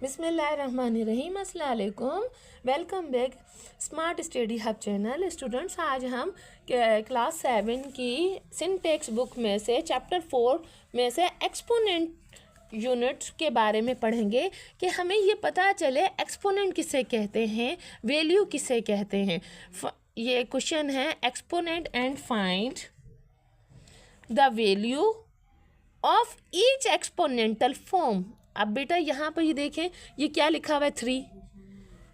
बिस्मिल्लाहिर्रहमानिर्रहीम, अस्सलाम वालेकुम। Welcome back smart study hub channel. Students, आज हम क्लास 7 की सिंटेक्स बुक में से चैप्टर 4 में से एक्सपोनेंट यूनिट्स के बारे में पढ़ेंगे कि हमें ये पता चले एक्सपोनेंट किसे कहते हैं, वैल्यू किसे कहते हैं। ये क्वेश्चन है, exponent and find the value of each exponential form. अब बेटा यहाँ पर ये देखें, ये क्या लिखा हुआ है 3,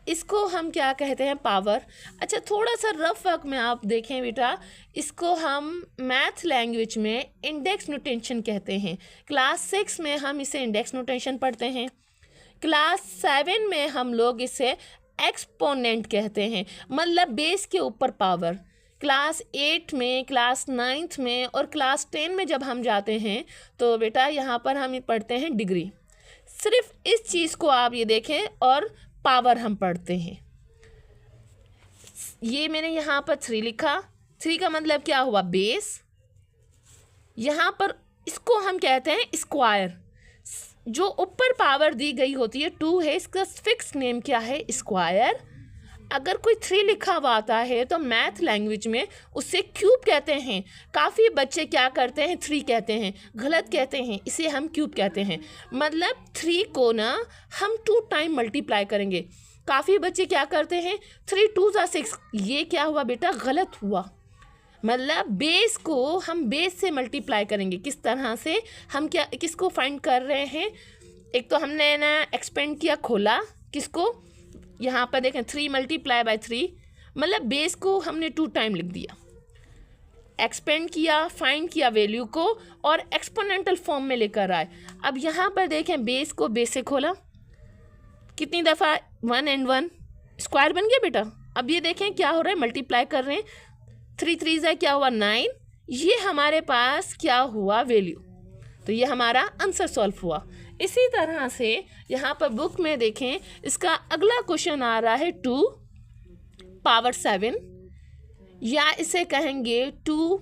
इसको हम क्या कहते हैं, पावर। अच्छा, थोड़ा सा रफ वर्क में आप देखें बेटा, इसको हम मैथ लैंग्वेज में इंडेक्स नोटेशन कहते हैं। क्लास 6 में हम इसे इंडेक्स नोटेशन पढ़ते हैं, क्लास 7 में हम लोग इसे एक्सपोनेंट कहते हैं, मतलब बेस के ऊपर पावर। क्लास 8 में, क्लास 9 में और क्लास 10 में जब हम जाते हैं तो बेटा यहाँ पर हम पढ़ते हैं डिग्री। सिर्फ इस चीज़ को आप ये देखें, और पावर हम पढ़ते हैं। ये मैंने यहाँ पर 3 लिखा, 3 का मतलब क्या हुआ, बेस। यहाँ पर इसको हम कहते हैं स्क्वायर। जो ऊपर पावर दी गई होती है 2 है, इसका फिक्स नेम क्या है, स्क्वायर। अगर कोई 3 लिखा हुआ आता है तो मैथ लैंग्वेज में उसे क्यूब कहते हैं। काफ़ी बच्चे क्या करते हैं, 3 कहते हैं, गलत कहते हैं, इसे हम क्यूब कहते हैं। मतलब 3 को ना हम 2 टाइम मल्टीप्लाई करेंगे। काफ़ी बच्चे क्या करते हैं, 3 2 6, ये क्या हुआ बेटा, गलत हुआ। मतलब बेस को हम बेस से मल्टीप्लाई करेंगे। किस तरह से हम क्या किसको फाइंड कर रहे हैं, एक तो हमने ना एक्सपेंड किया, खोला, किसको, यहाँ पर देखें 3 मल्टीप्लाई बाय 3, मतलब बेस को हमने 2 टाइम लिख दिया। एक्सपेंड किया, फाइंड किया वैल्यू को, और एक्सपोनेंटल फॉर्म में लेकर आए। अब यहाँ पर देखें, बेस को बेस से खोला, कितनी दफ़ा, 1 and 1, स्क्वायर बन गया बेटा। अब ये देखें क्या हो रहा है, मल्टीप्लाई कर रहे हैं, 3 3 से क्या हुआ, 9। ये हमारे पास क्या हुआ, वैल्यू। तो ये हमारा आंसर सॉल्व हुआ। इसी तरह से यहाँ पर बुक में देखें, इसका अगला क्वेश्चन आ रहा है 2 पावर 7, या इसे कहेंगे 2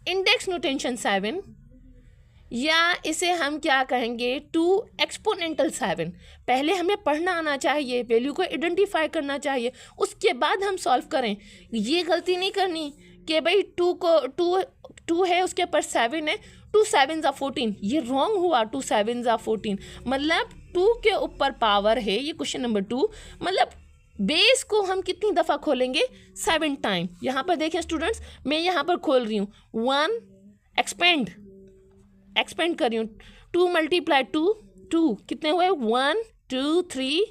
इंडेक्स नोटेशन 7, या इसे हम क्या कहेंगे, 2 एक्सपोनेंटल 7। पहले हमें पढ़ना आना चाहिए, वैल्यू को आइडेंटिफाई करना चाहिए, उसके बाद हम सॉल्व करें। ये गलती नहीं करनी कि भाई 2 है, उसके ऊपर 7 है, 2 7 14, ये रॉन्ग हुआ। 2 7 14 मतलब 2 के ऊपर पावर है, ये क्वेश्चन नंबर 2। मतलब बेस को हम कितनी दफ़ा खोलेंगे, 7 टाइम। यहाँ पर देखें स्टूडेंट्स, मैं यहाँ पर खोल रही हूँ 1, एक्सपेंड कर रही हूँ, 2 मल्टीप्लाई 2 कितने हुए, 1 2 3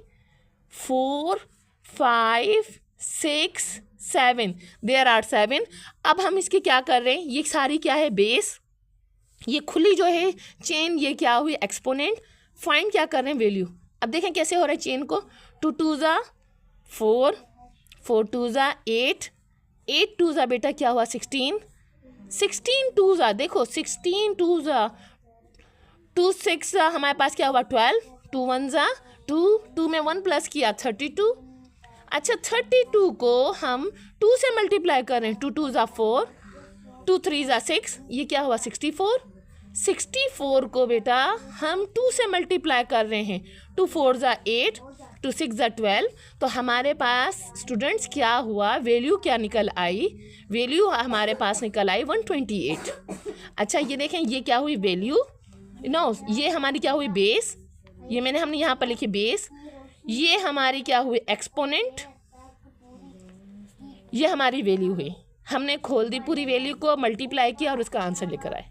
4 5 6 7, देयर आर 7। अब हम इसके क्या कर रहे हैं, ये सारी क्या है, बेस। ये खुली जो है चेन, ये क्या हुई, एक्सपोनेंट। फाइंड क्या कर रहे हैं, वैल्यू। अब देखें कैसे हो रहा है चेन को, 2 2 4, 4 2 8, 8 2 बेटा क्या हुआ, 16, 16 2 देखो, 16 2 2 6 हमारे पास क्या हुआ, 12, 2 1 2 में 1 प्लस किया, 32। अच्छा, 32 को हम 2 से मल्टीप्लाई कर रहे हैं, 2 2 4, 2 3 6, ये क्या हुआ, 64। 64 को बेटा हम 2 से मल्टीप्लाई कर रहे हैं, 2 4 8, 2 6 12। तो हमारे पास स्टूडेंट्स क्या हुआ, वैल्यू क्या निकल आई, वैल्यू हमारे पास निकल आई 128। अच्छा, ये देखें, ये क्या हुई, वैल्यू, ये हमारी क्या हुई, बेस। ये हमने यहाँ पर लिखी बेस। ये हमारी क्या हुई, एक्सपोनेंट। ये हमारी वैल्यू हुई। हमने खोल दी पूरी वैल्यू को, मल्टीप्लाई किया और उसका आंसर लेकर आए।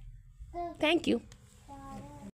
Thank you.